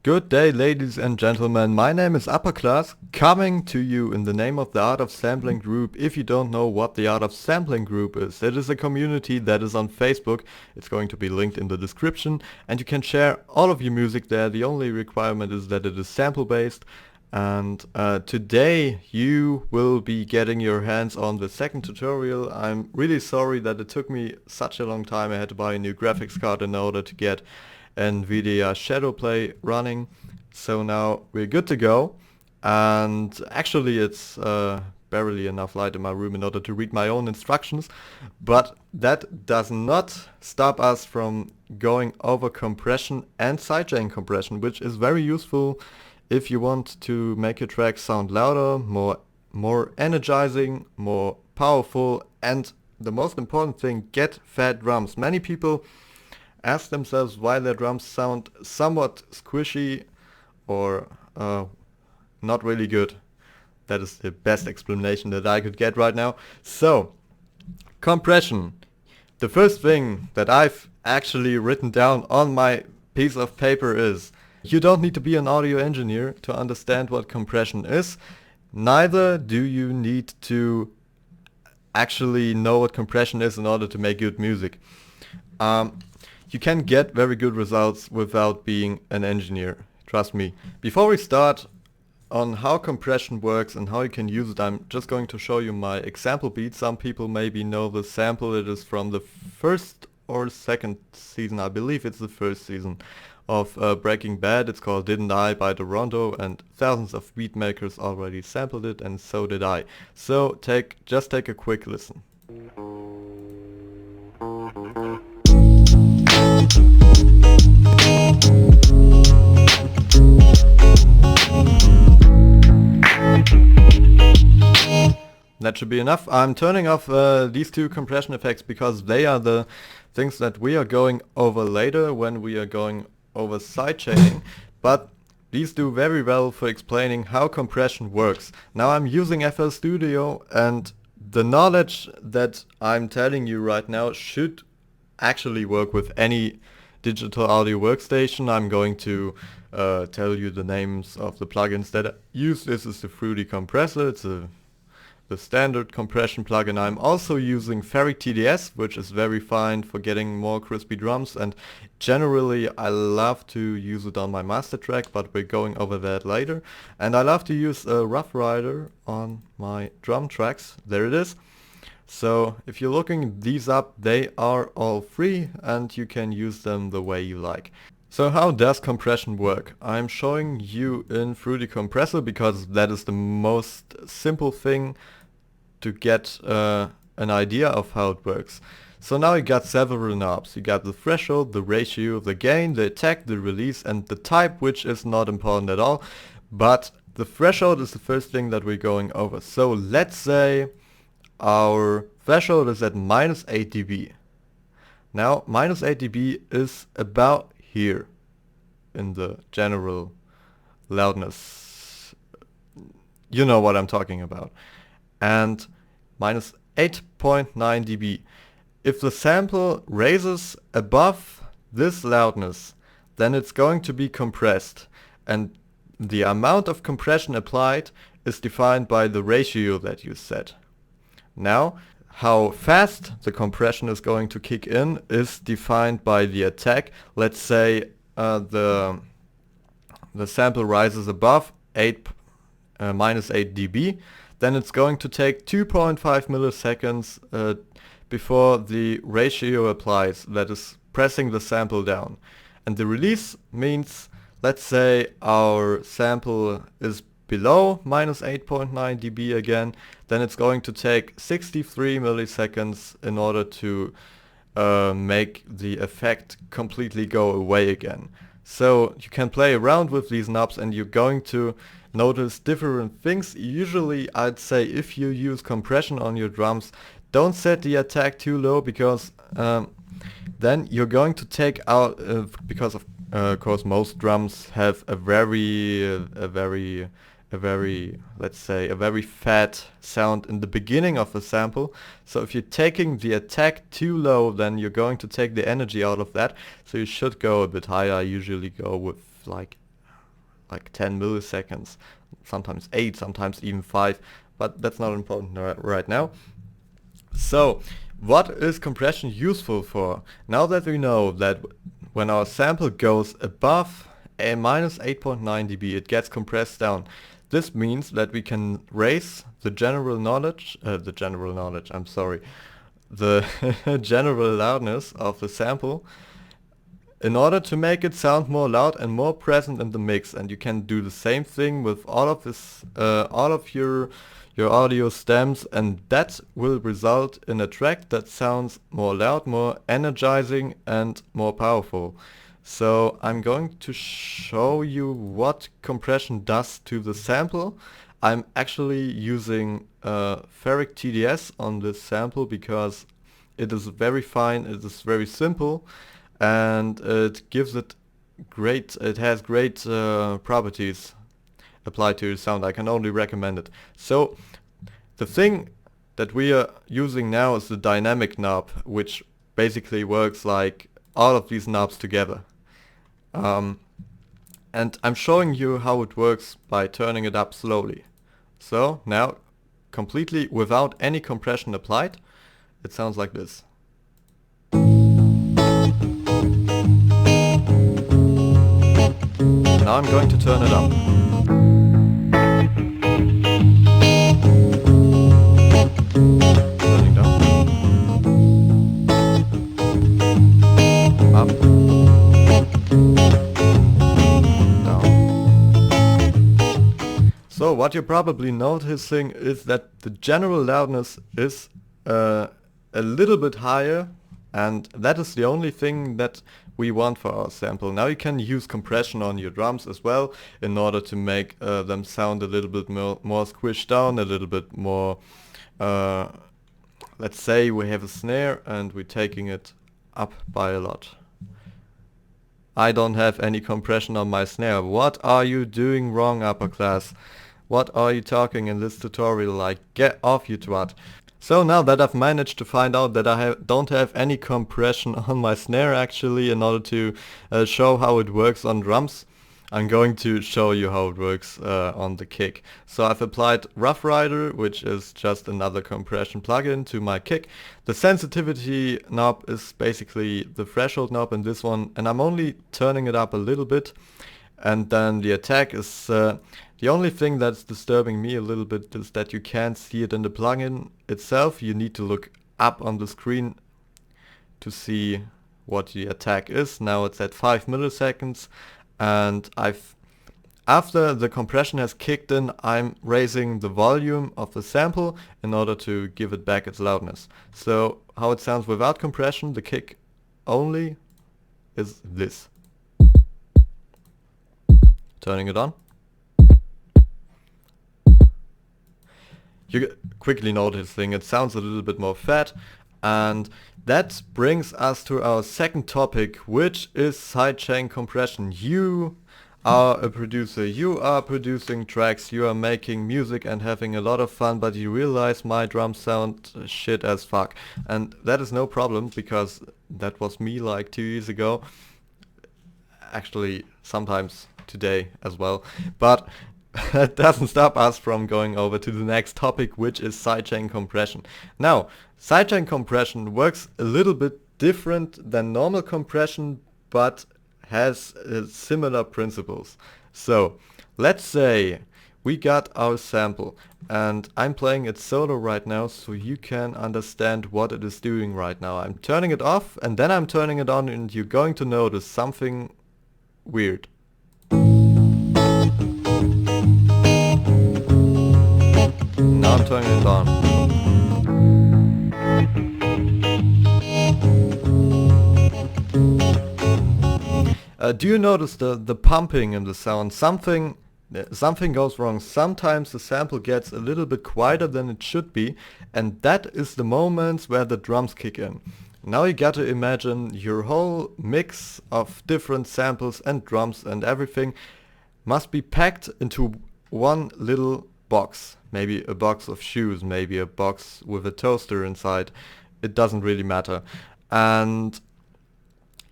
Good day, ladies and gentlemen. My name is Upperclass, coming to you in the name of the Art of Sampling group. If you don't know what the Art of Sampling group is, it is a community that is on Facebook. It's going to be linked in the description, and you can share all of your music there. The only requirement is that it is sample based. And today you will be getting your hands on the second tutorial. I'm really sorry that it took me such a long time. I had to buy a new graphics card in order to get NVIDIA Shadowplay running. So now we're good to go. And actually it's barely enough light in my room in order to read my own instructions. But that does not stop us from going over compression and sidechain compression, which is very useful if you want to make your track sound louder, more energizing, more powerful, and the most important thing, get fat drums. Many people ask themselves why their drums sound somewhat squishy or not really good. That is the best explanation that I could get right now. So, compression. The first thing that I've actually written down on my piece of paper is, you don't need to be an audio engineer to understand what compression is. Neither do you need to actually know what compression is in order to make good music. You can get very good results without being an engineer. Trust me. Before we start on how compression works and how you can use it, I'm just going to show you my example beat. Some people maybe know the sample. It is from the first or second season. I believe it's the first season of Breaking Bad. It's called Didn't I by Toronto, and thousands of beat makers already sampled it, and so did I. So just take a quick listen. That should be enough. I'm turning off these two compression effects because they are the things that we are going over later when we are going over sidechaining, but these do very well for explaining how compression works. Now I'm using FL Studio, and the knowledge that I'm telling you right now should actually work with any digital audio workstation. I'm going to tell you the names of the plugins that I use. This is the Fruity Compressor. It's the standard compression plugin. I'm also using Ferric TDS, which is very fine for getting more crispy drums, and generally I love to use it on my master track, but we're going over that later. And I love to use Rough Rider on my drum tracks. There it is. So if you're looking these up, they are all free and you can use them the way you like. So how does compression work? I'm showing you in Fruity Compressor because that is the most simple thing to get an idea of how it works. So now you got several knobs. You got the threshold, the ratio, the gain, the attack, the release, and the type, which is not important at all. But the threshold is the first thing that we're going over. So let's say our threshold is at minus 8 dB. Now minus 8 dB is about here in the general loudness. You know what I'm talking about. And minus 8.9 dB. If the sample raises above this loudness, then it's going to be compressed, and the amount of compression applied is defined by the ratio that you set. Now, how fast the compression is going to kick in is defined by the attack. Let's say the sample rises above minus 8 dB, then it's going to take 2.5 milliseconds before the ratio applies, that is pressing the sample down. And the release means, let's say our sample is below minus 8.9 dB again, then it's going to take 63 milliseconds in order to make the effect completely go away again. So you can play around with these knobs and you're going to notice different things. Usually I'd say if you use compression on your drums, don't set the attack too low, because then you're going to take out, because of course most drums have a very let's say a very fat sound in the beginning of a sample. So if you're taking the attack too low, then you're going to take the energy out of that. So you should go a bit higher. I usually go with like like 10 milliseconds, sometimes 8, sometimes even 5, but that's not important right now. So, what is compression useful for? Now that we know that when our sample goes above a minus 8.9 dB, it gets compressed down. This means that we can raise the general general loudness of the sample in order to make it sound more loud and more present in the mix. And you can do the same thing with all of your audio stems, and that will result in a track that sounds more loud, more energizing, and more powerful. So I'm going to show you what compression does to the sample. I'm actually using ferric TDS on this sample because it is very fine, it is very simple, and it has great properties applied to the sound. I can only recommend it. So the thing that we are using now is the dynamic knob, which basically works like all of these knobs together. And I'm showing you how it works by turning it up slowly. So now, completely without any compression applied, it sounds like this. Now I'm going to turn it up. Turning down. Up. Down. So what you're probably noticing is that the general loudness is a little bit higher, and that is the only thing that we want for our sample. Now you can use compression on your drums as well in order to make them sound a little bit more squished down, a little bit more, let's say we have a snare and we're taking it up by a lot. I don't have any compression on my snare. What are you doing wrong, upper class? What are you talking in this tutorial like? Get off, you twat. So now that I've managed to find out that I don't have any compression on my snare actually in order to show how it works on drums, I'm going to show you how it works on the kick. So I've applied Rough Rider, which is just another compression plugin to my kick. The sensitivity knob is basically the threshold knob in this one, and I'm only turning it up a little bit. And then the attack is the only thing that's disturbing me a little bit is that you can't see it in the plugin itself. You need to look up on the screen to see what the attack is. Now it's at 5 milliseconds, and after the compression has kicked in, I'm raising the volume of the sample in order to give it back its loudness. So how it sounds without compression, the kick only, is this. Turning it on. You quickly noticing it sounds a little bit more fat, and that brings us to our second topic, which is sidechain compression. You are a producer, you are producing tracks, you are making music and having a lot of fun, but you realize my drums sound shit as fuck. And that is no problem, because that was me like 2 years ago. Actually, sometimes today as well. But that doesn't stop us from going over to the next topic, which is sidechain compression. Now, sidechain compression works a little bit different than normal compression, but has similar principles. So, let's say we got our sample, and I'm playing it solo right now so you can understand what it is doing right now. I'm turning it off, and then I'm turning it on, and you're going to notice something weird. Now I'm turning it on. Do you notice the pumping in the sound? Something goes wrong. Sometimes the sample gets a little bit quieter than it should be, and that is the moments where the drums kick in. Now you got to imagine your whole mix of different samples and drums and everything must be packed into one little box. Maybe a box of shoes, maybe a box with a toaster inside. It doesn't really matter. And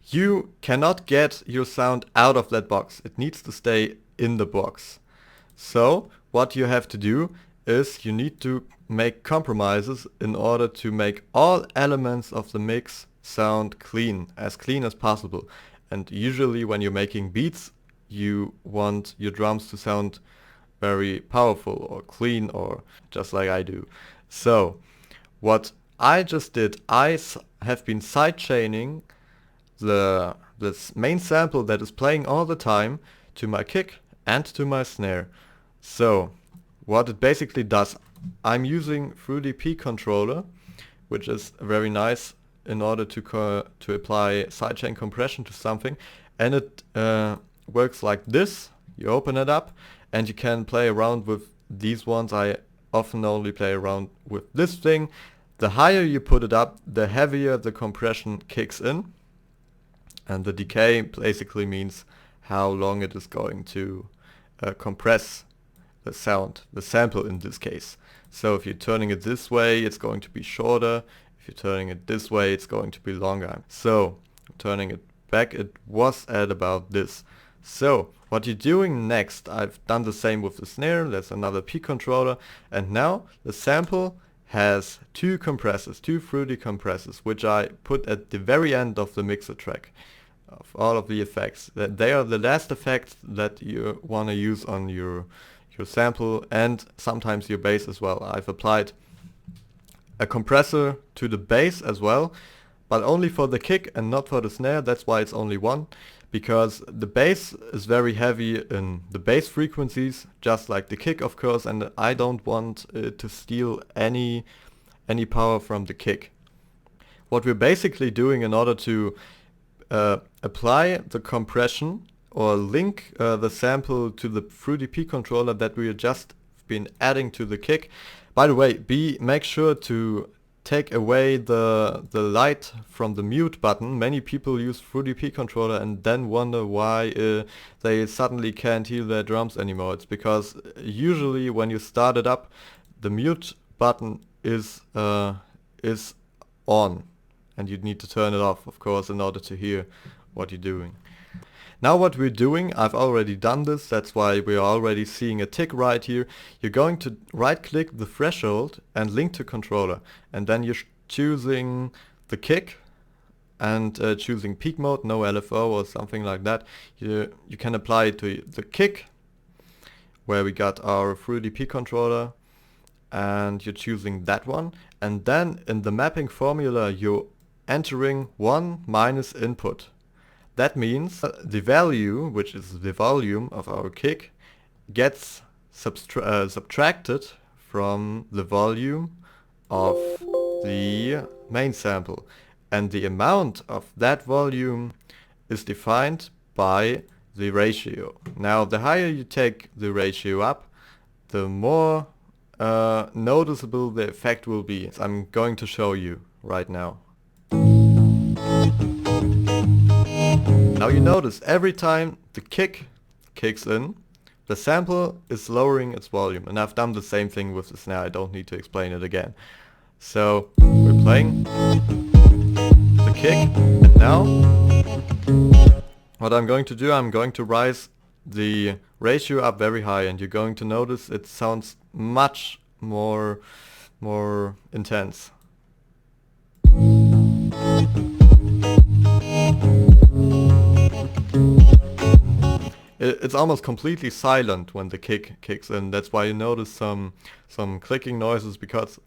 you cannot get your sound out of that box. It needs to stay in the box. So what you have to do is you need to make compromises in order to make all elements of the mix sound clean as possible. And usually when you're making beats, you want your drums to sound very powerful or clean, or just like I do. So what I just did, have been sidechaining this main sample that is playing all the time to my kick and to my snare. So what it basically does, I'm using FruityP controller, which is very nice in order to apply sidechain compression to something, and it works like this. You open it up and you can play around with these ones. I often only play around with this thing. The higher you put it up, the heavier the compression kicks in, and the decay basically means how long it is going to compress the sound, the sample in this case. So if you're turning it this way, it's going to be shorter. If you're turning it this way, it's going to be longer. So turning it back, it was at about this. So what you're doing next, I've done the same with the snare. That's another P controller, and now the sample has two compressors, two Fruity compressors, which I put at the very end of the mixer track of all of the effects. They are the last effects that you want to use on your sample and sometimes your bass as well. I've applied a compressor to the bass as well, but only for the kick and not for the snare. That's why it's only one, because the bass is very heavy in the bass frequencies, just like the kick of course, and I don't want it to steal any power from the kick. What we're basically doing in order to apply the compression or link the sample to the FruityP controller that we have just been adding to the kick. By the way, make sure to take away the light from the mute button. Many people use FruityP controller and then wonder why they suddenly can't hear their drums anymore. It's because usually when you start it up, the mute button is on, and you need to turn it off, of course, in order to hear what you're doing. Now what we're doing, I've already done this, that's why we're already seeing a tick right here. You're going to right click the threshold and link to controller, and then you're choosing the kick and choosing peak mode, no LFO or something like that. You can apply it to the kick, where we got our FruityP controller, and you're choosing that one, and then in the mapping formula you're entering 1 minus input. That means the value, which is the volume of our kick, gets subtracted from the volume of the main sample. And the amount of that volume is defined by the ratio. Now, the higher you take the ratio up, the more noticeable the effect will be. I'm going to show you right now. Now you notice every time the kick kicks in, the sample is lowering its volume, and I've done the same thing with the snare. I don't need to explain it again. So we're playing the kick, and now what I'm going to do, I'm going to rise the ratio up very high, and you're going to notice it sounds much more intense. It's almost completely silent when the kick kicks in. That's why you notice some clicking noises, because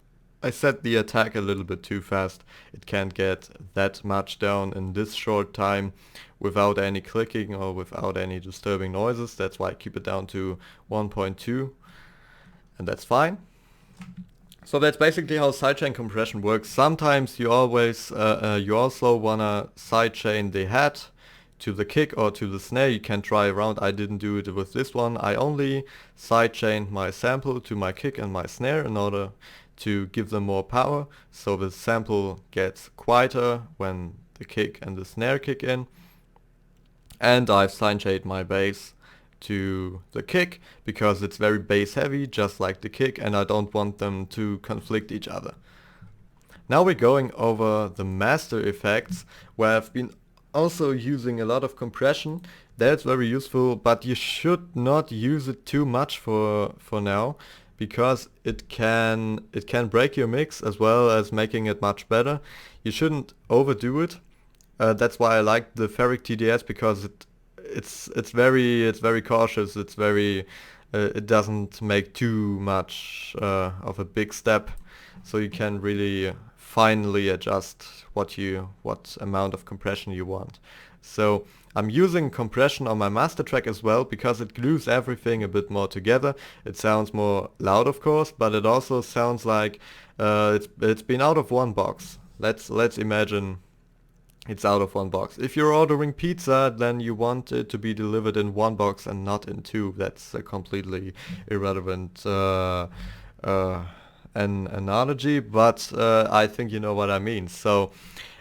I set the attack a little bit too fast. It can't get that much down in this short time without any clicking or without any disturbing noises. That's why I keep it down to 1.2, and that's fine. So that's basically how sidechain compression works. Sometimes you also wanna sidechain the head to the kick or to the snare. You can try around. I didn't do it with this one. I only sidechained my sample to my kick and my snare in order to give them more power, so the sample gets quieter when the kick and the snare kick in. And I've sidechained my bass to the kick because it's very bass heavy, just like the kick, and I don't want them to conflict each other. Now we're going over the master effects, where I've been also using a lot of compression. That's very useful, but you should not use it too much for now, because it can break your mix as well as making it much better. You shouldn't overdo it. That's why I like the Ferric TDS, because it's very cautious. It doesn't make too much of a big step, so you can really finally adjust what amount of compression you want. So I'm using compression on my master track as well, because it glues everything a bit more together. It sounds more loud, of course, but it also sounds like it's been out of one box. Let's imagine it's out of one box. If you're ordering pizza, then you want it to be delivered in one box and not in two. That's a completely irrelevant uh, an analogy, but I think you know what I mean. So,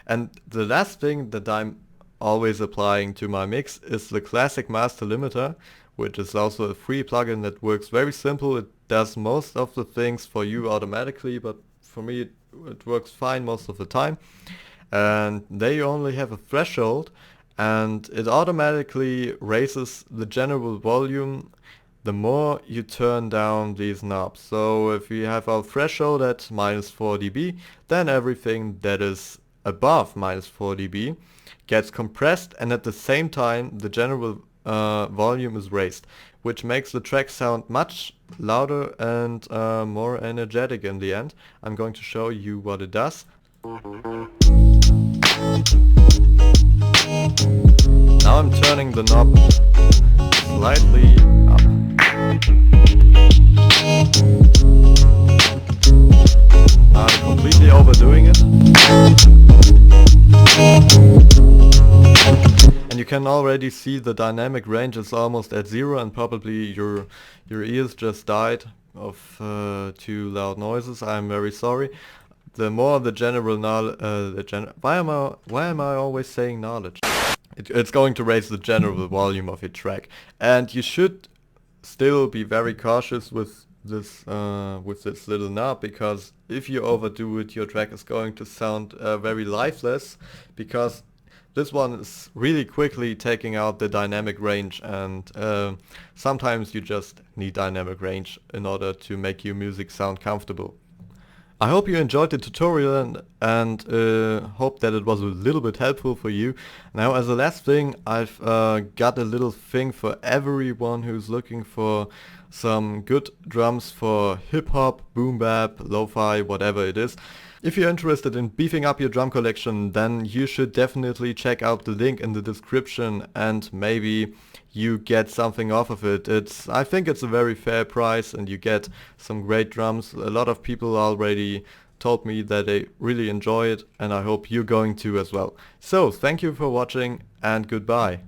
and the last thing that I'm always applying to my mix is the classic master limiter, which is also a free plugin that works very simple. It does most of the things for you automatically, but for me it works fine most of the time. And they only have a threshold, and it automatically raises the general volume the more you turn down these knobs. So if we have our threshold at minus 4 dB, then everything that is above minus 4 dB gets compressed, and at the same time the general volume is raised, which makes the track sound much louder and more energetic in the end. I'm going to show you what it does. Now I'm turning the knob slightly up. Now I'm completely overdoing it. And you can already see the dynamic range is almost at zero, and probably your ears just died of too loud noises. I'm very sorry. The more the general knowledge, why am I always saying knowledge? It's going to raise the general volume of your track, and you should still be very cautious with this little knob, because if you overdo it, your track is going to sound very lifeless, because this one is really quickly taking out the dynamic range, and sometimes you just need dynamic range in order to make your music sound comfortable. I hope you enjoyed the tutorial, and hope that it was a little bit helpful for you. Now, as a last thing, I've got a little thing for everyone who's looking for some good drums for hip-hop, boom-bap, lo-fi, whatever it is. If you're interested in beefing up your drum collection, then you should definitely check out the link in the description, and maybe you get something off of it. I think it's a very fair price, and you get some great drums. A lot of people already told me that they really enjoy it, and I hope you're going to as well. So, thank you for watching, and goodbye.